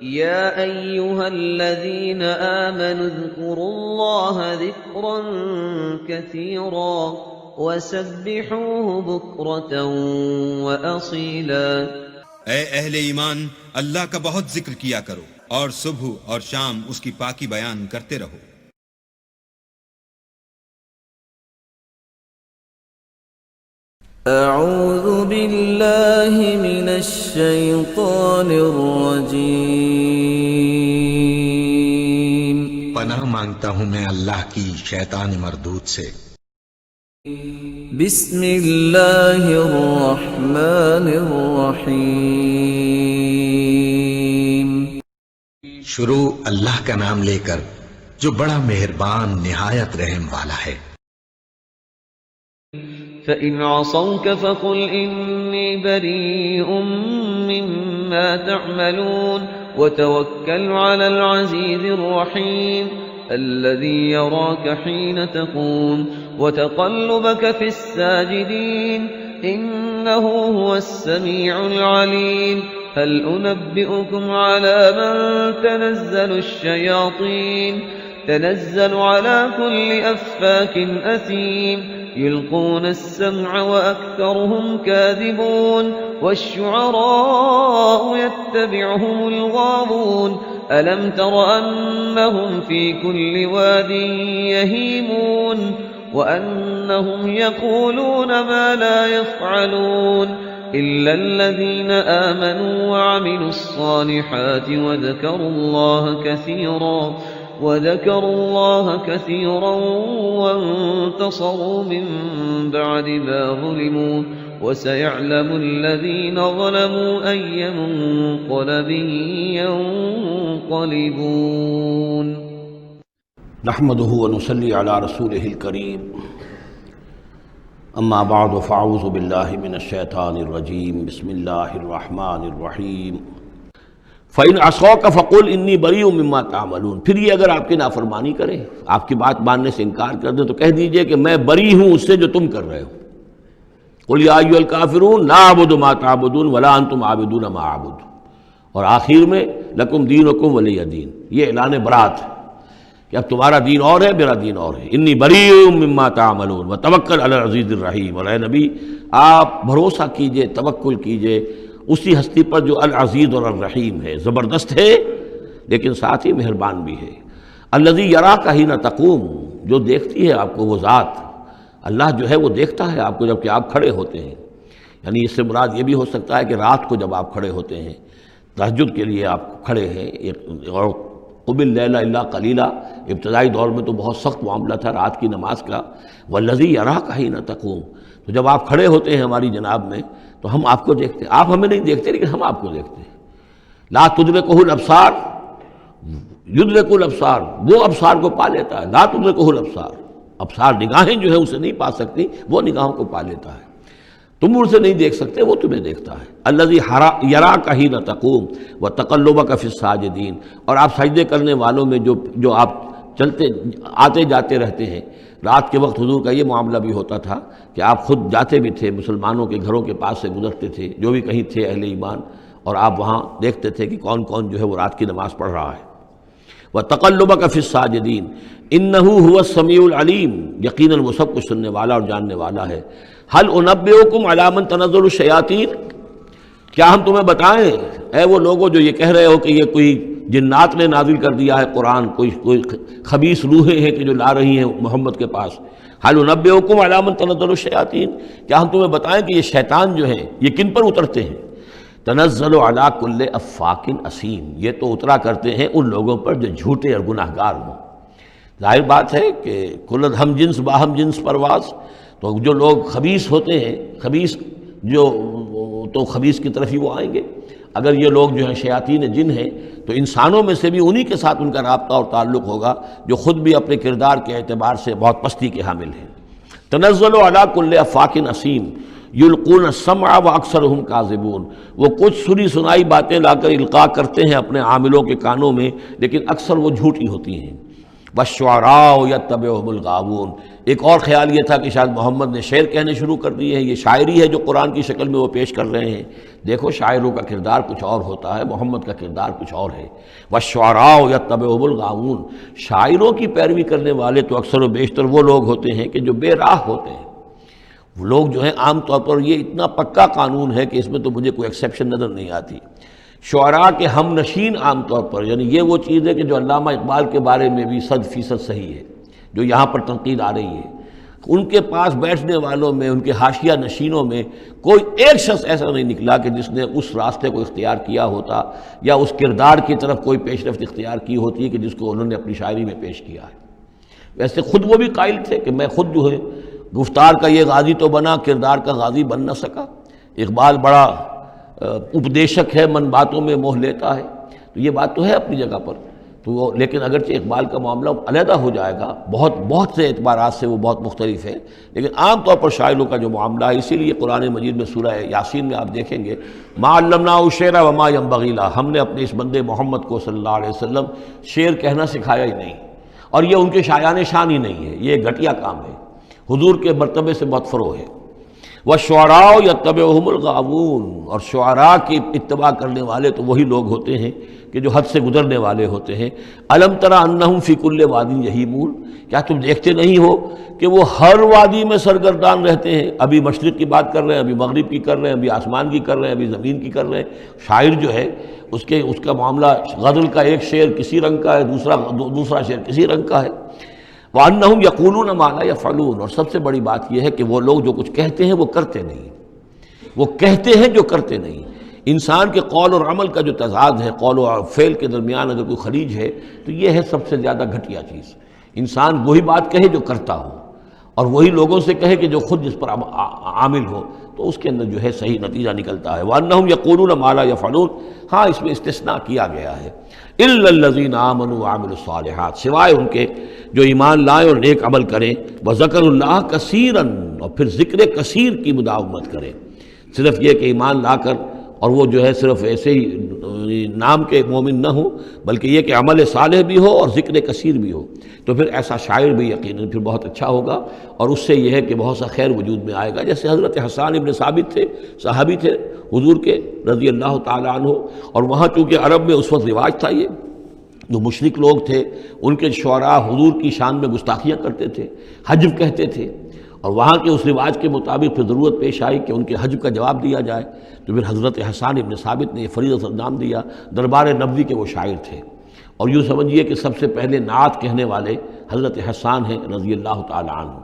يا أيها الذين آمنوا اذكروا الله ذكرا كثيرا وسبحوه بكرة وأصيلا۔ اے اہل ایمان، اللہ کا بہت ذکر کیا کرو اور صبح اور شام اس کی پاکی بیان کرتے رہو۔ اعوذ باللہ من الشیطان الرجیم۔ پناہ مانگتا ہوں میں اللہ کی شیطان مردود سے۔ بسم اللہ الرحمن الرحیم۔ شروع اللہ کا نام لے کر جو بڑا مہربان نہایت رحم والا ہے۔ فَإِنْ عَصَوْكَ فَقُلْ إِنِّي بَرِيءٌ مِّمَّا تَعْمَلُونَ وَتَوَكَّلْ عَلَى الْعَزِيزِ الرَّحِيمِ الَّذِي يَرَاكَ حِينَ تَقُومُ وَتَقَلُّبَكَ فِي السَّاجِدِينَ إِنَّهُ هُوَ السَّمِيعُ الْعَلِيمُ هَلْ أُنَبِّئُكُمْ عَلَى مَن تَنَزَّلُ الشَّيَاطِينُ تَنَزَّلُ عَلَى كُلِّ أَفَّاكٍ أَثِيمٍ يلقون السمع وأكثرهم كاذبون والشعراء يتبعهم الغاوون ألم تر أنهم في كل واد يهيمون وأنهم يقولون ما لا يفعلون إلا الذين آمنوا وعملوا الصالحات وذكروا الله كثيرا وانتصروا من بعد ما ظلموا وسيعلم الذين ظلموا أي منقلب ينقلبون۔ نحمده ونصلي على رسوله الكريم، اما بعد فاعوذ بالله من الشيطان الرجيم، بسم الله الرحمن الرحيم۔ فَإِنْ عَصَوْكَ فَقُلْ إِنِّي بَرِيءٌ مِّمَّا تَعْمَلُونَ۔ پھر یہ اگر آپ کی نافرمانی کرے، آپ کی بات ماننے سے انکار کر دیں تو کہہ دیجئے کہ میں بری ہوں اس سے جو تم کر رہے ہو۔ قُلْ يَا أَيُّهَا الْكَافِرُونَ لَا أَعْبُدُ مَا تَعْبُدُونَ وَلَا أَنْتُمْ عَابِدُونَ مَا أَعْبُدُ، اور آخر میں لَكُمْ دِينُكُمْ وَلِيَّ دِينِ، یہ اعلان برات ہے کہ اب تمہارا دین اور ہے، میرا دین اور ہے۔ إِنِّي بَرِيءٌ مِّمَّا تَعْمَلُونَ وَتَوَكَّلْ عَلَى الْعَزِيزِ الرَّحِيمِ، اور اے نبی آپ بھروسہ کیجئے، توکل کیجئے اسی ہستی پر جو العزیز اور الرحیم ہے، زبردست ہے لیکن ساتھ ہی مہربان بھی ہے۔ الذی یراک حین تقوم، جو دیکھتی ہے آپ کو وہ ذات، اللہ جو ہے وہ دیکھتا ہے آپ کو جب کہ آپ کھڑے ہوتے ہیں۔ یعنی اس سے مراد یہ بھی ہو سکتا ہے کہ رات کو جب آپ کھڑے ہوتے ہیں، تہجد کے لیے آپ کھڑے ہیں، اور قم اللیل الا قلیلا، ابتدائی دور میں تو بہت سخت معاملہ تھا رات کی نماز کا۔ والذی یراک حین تقوم، تو جب آپ کھڑے ہوتے ہیں ہماری جناب میں تو ہم آپ کو دیکھتے ہیں، آپ ہمیں نہیں دیکھتے لیکن ہم آپ کو دیکھتے ہیں۔ لا تدرکہ الابصار یدرک الابصار، وہ ابصار کو پا لیتا ہے۔ لا تدرکہ الابصار، ابصار نگاہیں جو ہے اسے نہیں پا سکتی، وہ نگاہوں کو پا لیتا ہے۔ تم اسے نہیں دیکھ سکتے، وہ تمہیں دیکھتا ہے۔ الذی یراک حین تقوم وتقلبک فی الساجدین، اور آپ سجدے کرنے والوں میں جو آپ چلتے آتے جاتے رہتے ہیں۔ رات کے وقت حضور کا یہ معاملہ بھی ہوتا تھا کہ آپ خود جاتے بھی تھے، مسلمانوں کے گھروں کے پاس سے گزرتے تھے جو بھی کہیں تھے اہل ایمان، اور آپ وہاں دیکھتے تھے کہ کون کون جو ہے وہ رات کی نماز پڑھ رہا ہے۔ وَتَقَلُّبَكَ فِي السَّاجِدِينَ إِنَّهُ هُوَ السَّمِيعُ الْعَلِيمُ، یقیناً وہ سب کچھ سننے والا اور جاننے والا ہے۔ هَلْ أُنَبِّئُكُمْ عَلَىٰ مَن تَنَزَّلُ الشَّيَاطِينُ، کیا ہم تمہیں بتائیں اے وہ لوگوں جو یہ کہہ رہے ہو کہ یہ کوئی جنات نے نازل کر دیا ہے قرآن، کوئی خبیث روحیں ہیں کہ جو لا رہی ہیں محمد کے پاس۔ هل انبئکم علی من تنزل الشیاطین، کیا ہم تمہیں بتائیں کہ یہ شیطان جو ہیں یہ کن پر اترتے ہیں؟ تنزل علی کل افاک اثیم، یہ تو اترا کرتے ہیں ان لوگوں پر جو جھوٹے اور گناہگار ہوں۔ ظاہر بات ہے کہ کل ہم جنس باہم جنس پرواز، تو جو لوگ خبیث ہوتے ہیں، خبیث جو تو خبیث کی طرف ہی وہ آئیں گے۔ اگر یہ لوگ جو ہیں شیاطین جن ہیں تو انسانوں میں سے بھی انہی کے ساتھ ان کا رابطہ اور تعلق ہوگا جو خود بھی اپنے کردار کے اعتبار سے بہت پستی کے حامل ہیں۔ تنزل علی کل افاک اثیم یلقون السمع واکثرهم کاذبون، وہ کچھ سنی سنائی باتیں لا کر القاء کرتے ہیں اپنے عاملوں کے کانوں میں، لیکن اکثر وہ جھوٹی ہوتی ہیں۔ وَالشُّعَرَاءُ يَتَّبِعُهُمُ الْغَاوُونَ۔ ایک اور خیال یہ تھا کہ شاید محمد نے شعر کہنے شروع کر دیے ہیں، یہ شاعری ہے جو قرآن کی شکل میں وہ پیش کر رہے ہیں۔ دیکھو شاعروں کا کردار کچھ اور ہوتا ہے، محمد کا کردار کچھ اور ہے۔ وَالشُّعَرَاءُ يَتَّبِعُهُمُ الْغَاوُونَ۔ شاعروں کی پیروی کرنے والے تو اکثر و بیشتر وہ لوگ ہوتے ہیں کہ جو بے راہ ہوتے ہیں۔ وہ لوگ جو ہیں عام طور پر، یہ اتنا پکا قانون ہے کہ اس میں تو مجھے کوئی ایکسیپشن نظر نہیں آتی، شعراء کے ہم نشین عام طور پر، یعنی یہ وہ چیز ہے کہ جو علامہ اقبال کے بارے میں بھی 100% صحیح ہے، جو یہاں پر تنقید آ رہی ہے، ان کے پاس بیٹھنے والوں میں، ان کے حاشیہ نشینوں میں کوئی ایک شخص ایسا نہیں نکلا کہ جس نے اس راستے کو اختیار کیا ہوتا یا اس کردار کی طرف کوئی پیش رفت اختیار کی ہوتی ہے کہ جس کو انہوں نے اپنی شاعری میں پیش کیا ہے۔ ویسے خود وہ بھی قائل تھے کہ میں خود جو ہے گفتار کا یہ غازی تو بنا، کردار کا غازی بن نہ سکا۔ اقبال بڑا اپدیشک ہے، من باتوں میں موہ لیتا ہے، تو یہ بات تو ہے اپنی جگہ پر، تو لیکن اگرچہ اقبال کا معاملہ علیحدہ ہو جائے گا، بہت سے اعتبارات سے وہ بہت مختلف ہے، لیکن عام طور پر شاعروں کا جو معاملہ ہے، اسی لیے قرآن مجید میں سورہ یاسین میں آپ دیکھیں گے ما علمناہ الشعر وما ينبغی لہ، ہم نے اپنے اس بندے محمد کو صلی اللہ علیہ وسلم شعر کہنا سکھایا ہی نہیں، اور یہ ان کے شایان شان ہی نہیں ہے، یہ گھٹیا کام ہے، حضور کے مرتبے سے بہت فروغ ہے۔ وَالشُّعَرَاءُ يَتَّبِعُهُمُ الْغَاوُونَ، اور شعراء کی اتباع کرنے والے تو وہی لوگ ہوتے ہیں کہ جو حد سے گزرنے والے ہوتے ہیں۔ أَلَمْ تَرَ أَنَّهُمْ فِي كُلِّ وَادٍ يَهِيمُونَ، کیا تم دیکھتے نہیں ہو کہ وہ ہر وادی میں سرگردان رہتے ہیں، ابھی مشرق کی بات کر رہے ہیں، ابھی مغرب کی کر رہے ہیں، ابھی آسمان کی کر رہے ہیں، ابھی زمین کی کر رہے ہیں۔ شاعر جو ہے اس کا معاملہ غزل کا ایک شعر کسی رنگ کا ہے، دوسرا شعر کسی رنگ کا ہے۔ وَأَنَّهُمْ يَقُولُونَ مَا لَا يَفْعَلُونَ، اور سب سے بڑی بات یہ ہے کہ وہ لوگ جو کچھ کہتے ہیں وہ کرتے نہیں، وہ کہتے ہیں جو کرتے نہیں۔ انسان کے قول اور عمل کا جو تضاد ہے، قول و فعل کے درمیان اگر کوئی خلیج ہے تو یہ ہے سب سے زیادہ گھٹیا چیز۔ انسان وہی بات کہے جو کرتا ہو، اور وہی لوگوں سے کہے کہ جو خود جس پر عامل ہو، تو اس کے اندر جو ہے صحیح نتیجہ نکلتا ہے۔ وَأَنَّهُمْ يَقُولُونَ مَا لَا يَفْعَلُونَ، ہاں اس میں استثناء کیا گیا ہے، إِلَّا الَّذِينَ آمَنُوا وَعَمِلُوا الصَّالِحَاتِ، سوائے ان کے جو ایمان لائیں اور نیک عمل کریں، وَذَكَرُوا اللَّهَ كَثِيرًا، اور پھر ذکر کثیر کی مداومت کریں۔ صرف یہ کہ ایمان لا کر اور وہ جو ہے صرف ایسے ہی نام کے مومن نہ ہو، بلکہ یہ کہ عمل صالح بھی ہو اور ذکر کثیر بھی ہو، تو پھر ایسا شاعر بھی یقیناً پھر بہت اچھا ہوگا، اور اس سے یہ ہے کہ بہت سا خیر وجود میں آئے گا۔ جیسے حضرت حسان ابن ثابت تھے، صحابی تھے حضور کے رضی اللہ تعالیٰ عنہ، اور وہاں چونکہ عرب میں اس وقت رواج تھا، یہ جو مشرک لوگ تھے ان کے شعراء حضور کی شان میں گستاخیاں کرتے تھے، حجب کہتے تھے، اور وہاں کے اس رواج کے مطابق پھر ضرورت پیش آئی کہ ان کے حجب کا جواب دیا جائے، تو پھر حضرت حسان ابن ثابت نے یہ فریضہ انجام دیا۔ دربار نبوی کے وہ شاعر تھے، اور یوں سمجھیے کہ سب سے پہلے نعت کہنے والے حضرت حسان ہیں رضی اللہ تعالیٰ عنہ۔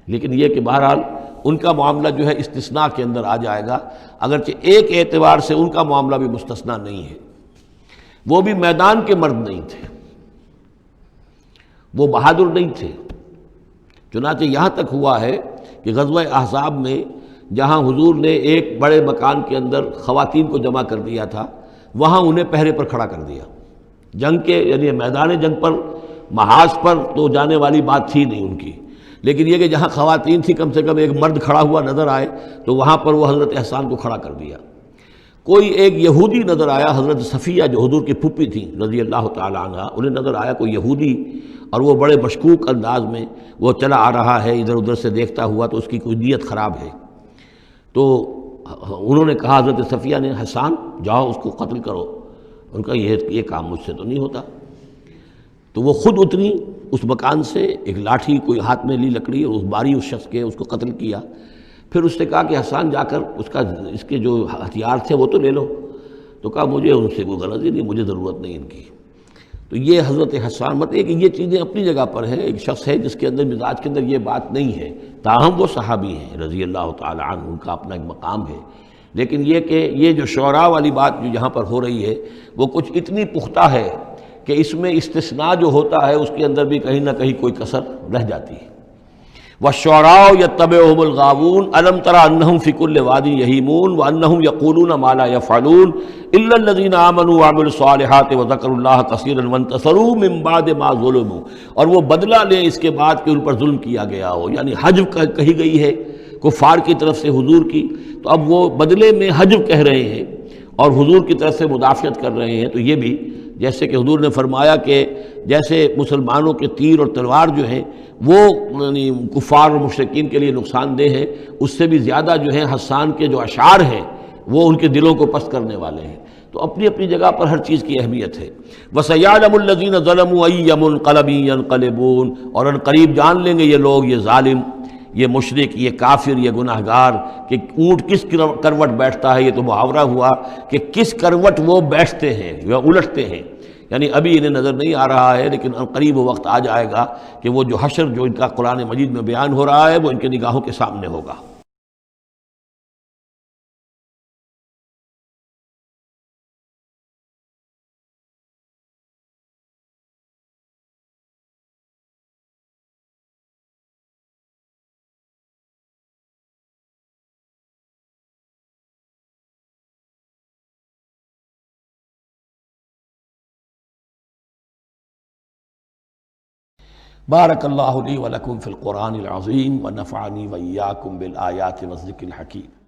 لیکن یہ کہ بہرحال ان کا معاملہ جو ہے استثناء کے اندر آ جائے گا، اگرچہ ایک اعتبار سے ان کا معاملہ بھی مستثنیٰ نہیں ہے، وہ بھی میدان کے مرد نہیں تھے، وہ بہادر نہیں تھے۔ چنانچہ یہاں تک ہوا ہے کہ غزوہ احزاب میں جہاں حضور نے ایک بڑے مکان کے اندر خواتین کو جمع کر دیا تھا، وہاں انہیں پہرے پر کھڑا کر دیا۔ جنگ کے یعنی میدان جنگ پر محاذ پر تو جانے والی بات تھی نہیں ان کی، لیکن یہ کہ جہاں خواتین تھی کم سے کم ایک مرد کھڑا ہوا نظر آئے تو وہاں پر وہ حضرت احسان کو کھڑا کر دیا۔ کوئی ایک یہودی نظر آیا، حضرت صفیہ جو حضور کی پھوپھی تھیں رضی اللہ تعالی عنہ، انہیں نظر آیا کوئی یہودی، اور وہ بڑے مشکوک انداز میں وہ چلا آ رہا ہے ادھر ادھر سے دیکھتا ہوا، تو اس کی کوئی نیت خراب ہے۔ تو انہوں نے کہا، حضرت صفیہ نے، حسان جاؤ اس کو قتل کرو۔ ان کا یہ کام مجھ سے تو نہیں ہوتا۔ تو وہ خود اتری اس مکان سے، ایک لاٹھی کوئی ہاتھ میں لی لکڑی، اور اس باری اس شخص کے اس کو قتل کیا۔ پھر اس نے کہا کہ حسان جا کر اس کے جو ہتھیار تھے وہ تو لے لو۔ تو کہا مجھے ان سے کوئی غرض ہی نہیں، مجھے ضرورت نہیں ان کی۔ تو یہ حضرت حسان کہ یہ چیزیں اپنی جگہ پر ہیں، ایک شخص ہے جس کے اندر مزاج کے اندر یہ بات نہیں ہے، تاہم وہ صحابی ہیں رضی اللہ تعالی عنہ، ان کا اپنا ایک مقام ہے۔ لیکن یہ کہ یہ جو شعراء والی بات جو یہاں پر ہو رہی ہے وہ کچھ اتنی پختہ ہے کہ اس میں استثناء جو ہوتا ہے اس کے اندر بھی کہیں نہ کہیں کوئی کسر رہ جاتی ہے۔ وَالشُّعَرَاءُ يَتَّبِعُهُمُ الْغَاوُونَ أَلَمْ تَرَ أَنَّهُمْ فِي كُلِّ وَادٍ يَهِيمُونَ وَأَنَّهُمْ يَقُولُونَ مَا لَا يَفْعَلُونَ إِلَّا الَّذِينَ آمَنُوا وَعَمِلُوا الصَّالِحَاتِ وَذَكَرُوا اللَّهَ كَثِيرًا وَانتَصَرُوا مِن بَعْدِ مَا ظُلِمُوا، اور وہ بدلہ لیں اس کے بعد کہ ان پر ظلم کیا گیا ہو، یعنی حجب کہی گئی ہے کفار کی طرف سے حضور کی، تو اب وہ بدلے میں حجب کہہ رہے ہیں اور حضور کی طرف سے مدافعت کر رہے ہیں، تو یہ بھی جیسے کہ حضور نے فرمایا کہ جیسے مسلمانوں کے تیر اور تلوار جو ہیں وہ یعنی کفار اور مشرکین کے لیے نقصان دہ ہیں، اس سے بھی زیادہ جو ہیں حسان کے جو اشعار ہیں وہ ان کے دلوں کو پست کرنے والے ہیں۔ تو اپنی اپنی جگہ پر ہر چیز کی اہمیت ہے۔ وَسَيَعْلَمُ الَّذِينَ ظَلَمُوا أَيَّ مُنقَلَبٍ يَنقَلِبُونَ، اور ان قریب جان لیں گے یہ لوگ، یہ ظالم، یہ مشرک، یہ کافر، یہ گناہگار کہ اونٹ کس کروٹ بیٹھتا ہے۔ یہ تو محاورہ ہوا کہ کس کروٹ وہ بیٹھتے ہیں یا الٹتے ہیں، یعنی ابھی انہیں نظر نہیں آ رہا ہے، لیکن ان قریب وہ وقت آ جائے گا کہ وہ جو حشر جو ان کا قرآن مجید میں بیان ہو رہا ہے وہ ان کی نگاہوں کے سامنے ہوگا۔ بارک اللہ لی و لکم فی القرآن العظیم ونفعنی وإیاکم بالآیات والذکر الحکیم۔